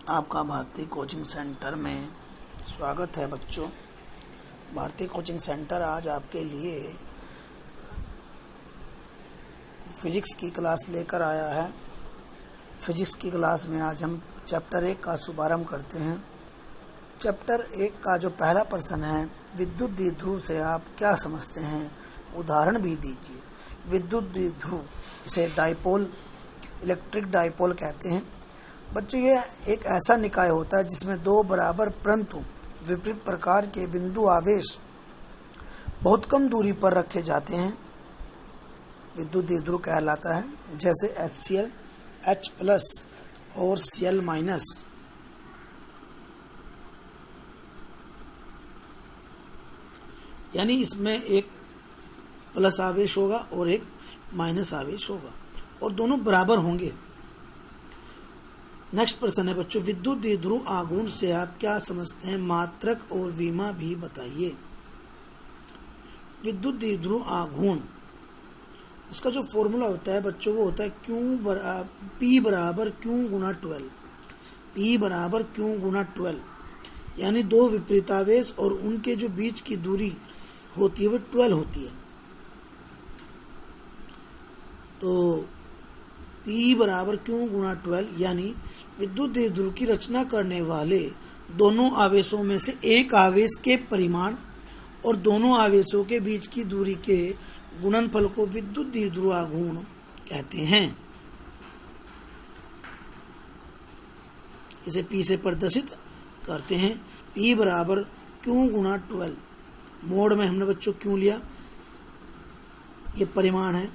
आपका भारतीय coaching centre में स्वागत है बच्चों। भारतीय कोचिंग सेंटर आज आपके लिए फिजिक्स की क्लास लेकर आया है। फिजिक्स की क्लास में आज हम चैप्टर 1 का शुभारंभ करते हैं। चैप्टर 1 का जो पहला प्रश्न है, विद्युत द्विध्रुव से आप क्या समझते हैं, उदाहरण भी दीजिए। विद्युत द्विध्रुव, इसे डाइपोल, इलेक्ट्रिक डाइपोल कहते हैं। बच्चों, ये एक ऐसा निकाय होता है जिसमें दो बराबर परंतु विपरीत प्रकार के बिंदु आवेश बहुत कम दूरी पर रखे जाते हैं। विद्युत द्विध्रुव कहलाता है, जैसे HCl, H+ और Cl-। यानी इसमें एक प्लस आवेश होगा और एक माइनस आवेश होगा और दोनों बराबर होंगे। नेक्स्ट प्रश्न है बच्चों, विद्युत द्विध्रुव आघूर्ण से आप क्या समझते हैं, मात्रक और विमा भी बताइए। विद्युत द्विध्रुव आघूर्ण, इसका जो फॉर्मूला होता है बच्चों, वो होता है P बराबर Q गुना 12। P बराबर Q गुना 12, यानी दो विपरीतावेश और उनके जो बीच की दूरी होती है वो 12 होती है। तो P बराबर Q गुना 12, यानी विद्युत द्विध्रुव की रचना करने वाले दोनों आवेशों में से एक आवेश के परिमाण और दोनों आवेशों के बीच की दूरी के गुणनफल को विद्युत द्विध्रुव आघूर्ण कहते हैं। इसे P से प्रदर्शित करते हैं। P बराबर Q गुना 12, मोड में हमने बच्चों Q लिया, ये परिमाण है,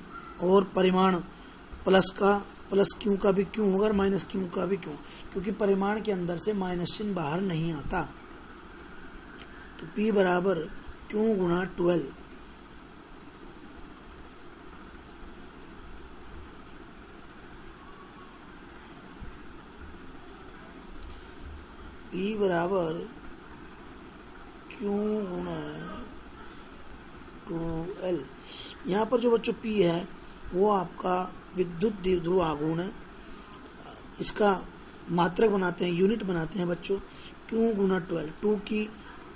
और परिमाण प्लस Q का भी Q होगा और माइनस Q का भी Q, क्योंकि परिमाण के अंदर से माइनस चिन्ह बाहर नहीं आता। तो P बराबर Q गुना 12। P बराबर Q गुना 12। यहाँ पर जो बच्चों P है वो आपका विद्युत द्विध्रुव आघूर्ण है। इसका मात्रक बनाते हैं, यूनिट बनाते हैं बच्चों, Q गुना 12।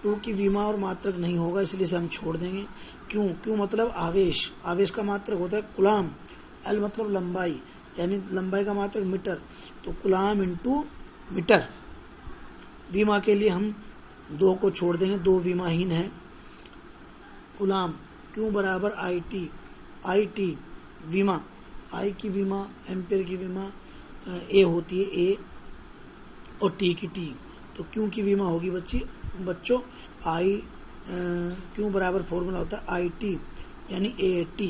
टू की विमा और मात्रक नहीं होगा, इसलिए इसे हम छोड़ देंगे। Q मतलब आवेश, आवेश का मात्रक होता है कूलाम। L मतलब लंबाई, यानी लंबाई का मात्रक मीटर, तो कूलाम इंटू मीटर। विमा के लिए हम 2 को छोड़ देंगे, 2 विमाहीन है। कूलाम, Q बराबर IT विमा, I की विमा, एम्पेयर की विमा A होती है A, और T की T। तो Q की विमा होगी बच्चों Q बराबर फॉर्मूला होता है IT, यानी AT,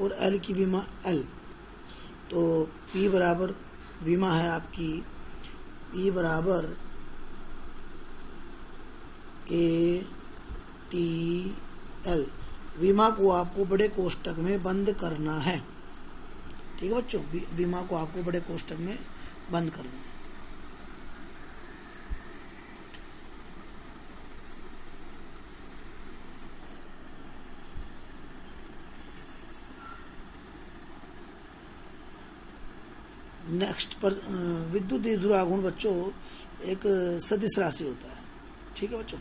और L की विमा L। तो P बराबर विमा है आपकी P बराबर ATL। विमा को आपको बड़े कोष्ठक में बंद करना है। ठीक है बच्चों, विमा को आपको बड़े कोष्ठक में बंद करना है। नेक्स्ट पर विद्युत द्विध्रुव आघूर्ण बच्चों एक सदिश राशि होता है। ठीक है बच्चों।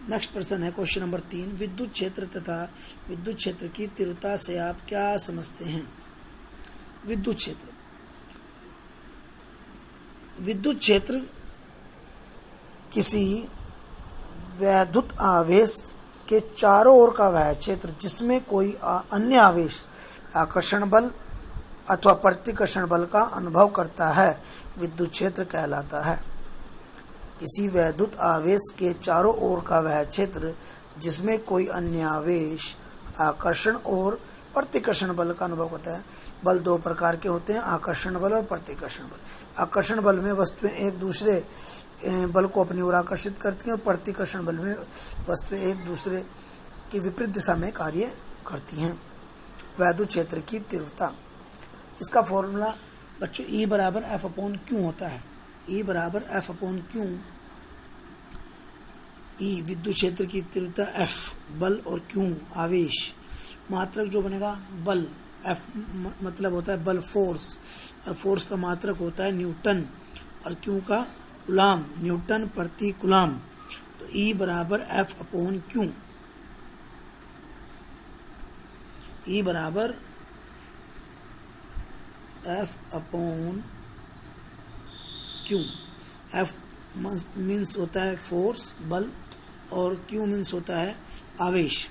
नेक्स्ट प्रश्न है क्वेश्चन नंबर 3, विद्युत क्षेत्र तथा विद्युत क्षेत्र की तीव्रता से आप क्या समझते हैं। विद्युत क्षेत्र किसी वैद्युत आवेश के चारों ओर का वह क्षेत्र जिसमें कोई अन्य आवेश आकर्षण बल अथवा प्रतिकर्षण बल का अनुभव करता है, विद्युत क्षेत्र कहलाता है। किसी वैद्युत आवेश के चारों ओर का वह क्षेत्र जिसमें कोई अन्य आवेश आकर्षण और प्रतिकर्षण बल का अनुभव करता है। बल 2 प्रकार के होते हैं, आकर्षण बल और प्रतिकर्षण बल। आकर्षण बल में वस्तुएं एक दूसरे बल को अपनी ओर आकर्षित करती हैं, और प्रतिकर्षण बल में वस्तुएं एक दूसरे की विपरीत दिशा में कार्य करती हैं। वैद्युत क्षेत्र की तीव्रता, इसका फॉर्मूला बच्चों E बराबर F/Q होता है। E बराबर F/Q। E विद्युत क्षेत्र की तीव्रता, F बल और Q आवेश। मात्रक जो बनेगा बल, F मतलब होता है बल, फोर्स, और फोर्स का मात्रक होता है न्यूटन, और Q का कुलाम न्यूटन प्रति कुलाम, तो ई बराबर एफ अपॉन क्यू, ई बराबर F upon Q. F means होता है फोर्स बल और क्यू मीन्स होता है आवेश।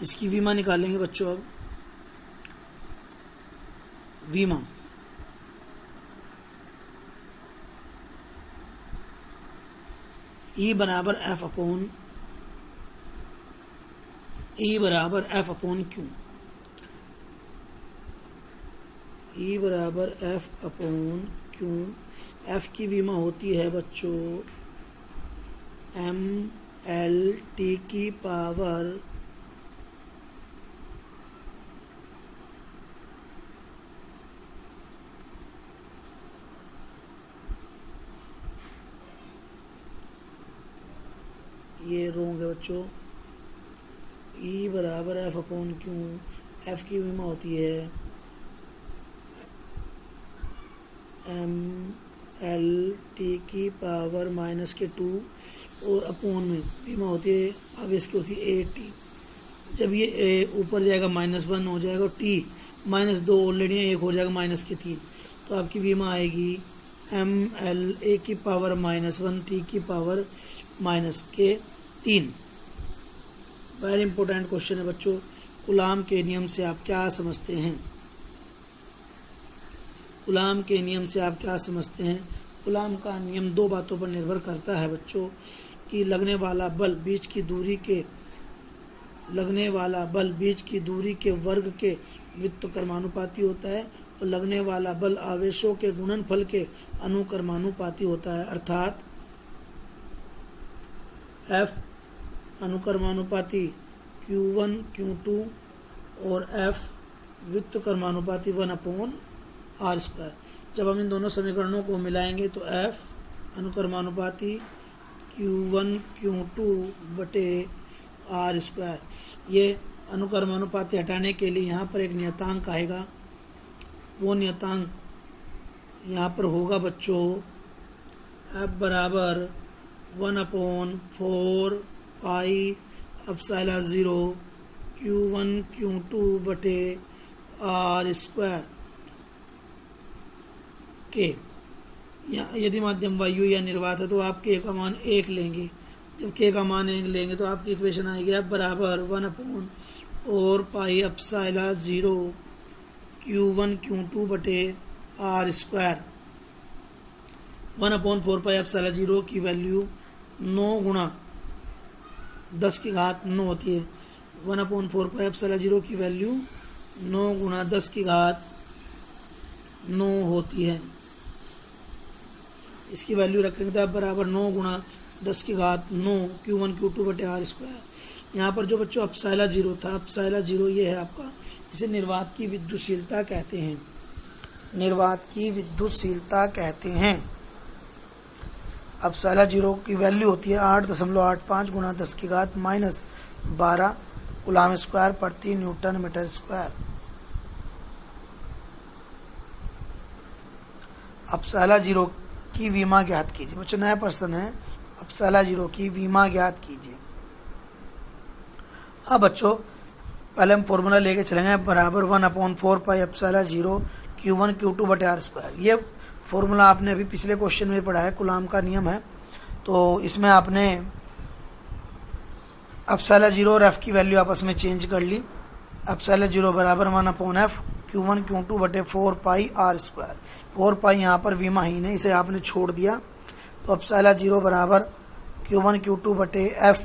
इसकी विमा निकालेंगे बच्चों। अब विमा ई बराबर एफ अपॉन क्यू, ई बराबर एफ अपॉन क्यू। एफ की विमा होती है बच्चों एम एल टी की पावर ये रोंग है बच्चों। ई बराबर एफ अपॉन क्यू, एफ की विमा होती है एम एल टी की पावर माइनस के 2 और अपॉन में विमा होती है आवेश की होती है ए टी। जब ये ऊपर जाएगा -1 हो जाएगा और टी -2 ऑलरेडी 1 हो जाएगा -3, तो आपकी विमा आएगी एम एल ए की पावर -1 टी की पावर -3। वेरी इंपॉर्टेंट क्वेश्चन है बच्चों। कूलाम के नियम से आप क्या समझते हैं? कूलाम के नियम से आप क्या समझते हैं? कूलाम का नियम 2 बातों पर निर्भर करता है बच्चों कि लगने वाला बल बीच की दूरी के वर्ग के व्युत्क्रमानुपाती होता है और लगने वाला बल आवेशों के गुणनफल के अनुक्रमानुपाती होता है। अर्थात F अनुक्रमानुपाती Q1 Q2 और F व्युत्क्रमानुपाती 1/r²। जब हम इन दोनों समीकरणों को मिलाएंगे तो F अनुक्रमानुपाती Q1 Q2 बटे r²। ये अनुक्रमानुपाती हटाने के लिए यहाँ पर एक नियतांक आएगा, वो नियतांक यहाँ पर होगा बच्चों F बराबर 1/4 पाई एप्सिलॉन 0 Q1 Q2 बटे r² के। यदि माध्यम वायु या निर्वात है तो आप k का मान 1 लेंगे। जब k का मान 1 लेंगे तो आपकी इक्वेशन आएगी F बराबर 1/4 पाई एप्सिलॉन 0 Q1 Q2 बटे r²। 1/4 पाई एप्सिलॉन 0 की वैल्यू 9 गुणा 10 की घात 9 होती है। 1/4 पाई एप्सिलॉन 0 की वैल्यू 9 गुणा 10 की घात 9 होती है। इसकी वैल्यू रखेंगे तो बराबर 9 गुणा 10 की घात 9 Q1 Q2 बटे r²। यहाँ पर जो बच्चों एप्सिलॉन 0 था, एप्सिलॉन 0 ये है आपका, इसे निर्वात की विद्युतशीलता कहते हैं। निर्वात की विद्युतशीलता कहते हैं। एप्सिलॉन 0 की वैल्यू होती है 8.85 गुणा 10 की घात -12 कूलाम स्क्वायर प्रति न्यूटन मीटर स्क्वायर। एप्सिलॉन 0 की विमा ज्ञात कीजिए। बच्चों नया प्रश्न है, एप्सिलॉन 0 की विमा ज्ञात कीजिए। अब बच्चों पहले हम फॉर्मूला लेके चलेंगे बराबर 1/4 पाई एप्सिलॉन 0 Q1 Q2 बटे r²। ये फॉर्मूला आपने अभी पिछले क्वेश्चन में पढ़ा है, कूलाम का नियम है। तो इसमें आपने एप्सिलॉन 0 और F की वैल्यू आपस में चेंज कर ली। एप्सिलॉन 0 बराबर 1/f Q1 Q2 बटे 4 पाई r²। 4 पाई यहाँ पर विमाहीन है, इसे आपने छोड़ दिया। तो एप्सिलॉन 0 बराबर Q1 Q2 बटे f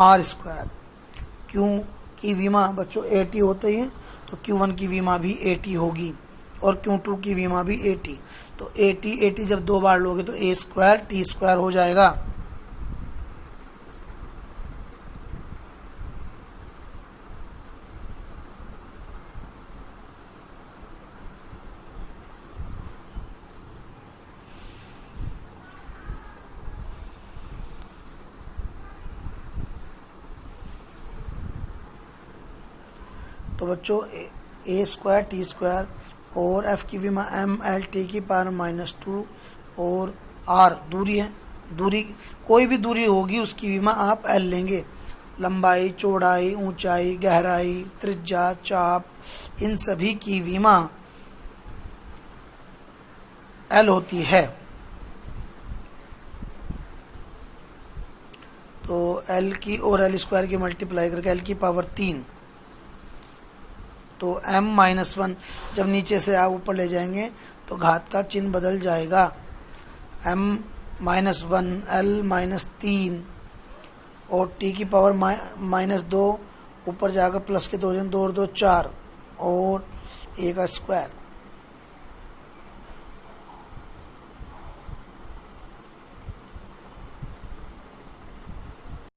r²। Q की विमा बच्चों 80 होते हैं तो Q1 की विमा भी 80 होगी और Q2 की विमा भी 80। तो 80 जब 2 बार लोगे तो a² t² हो जाएगा। तो बच्चों ए स्क्वायर टी स्क्वायर और एफ की विमा एम एल टी की पावर -2 और आर दूरी है, दूरी कोई भी दूरी होगी उसकी विमा आप एल लेंगे। लंबाई, चौड़ाई, ऊंचाई, गहराई, त्रिज्या, चाप, इन सभी की विमा एल होती है। तो एल की और एल स्क्वायर की मल्टीप्लाई करके एल की पावर 3, तो m-1 जब नीचे से आप ऊपर ले जाएंगे तो घात का चिन्ह बदल जाएगा। m-1 l-3 और t की पावर -2 ऊपर जाकर प्लस के 2 और 2 4 और a का स्क्वायर।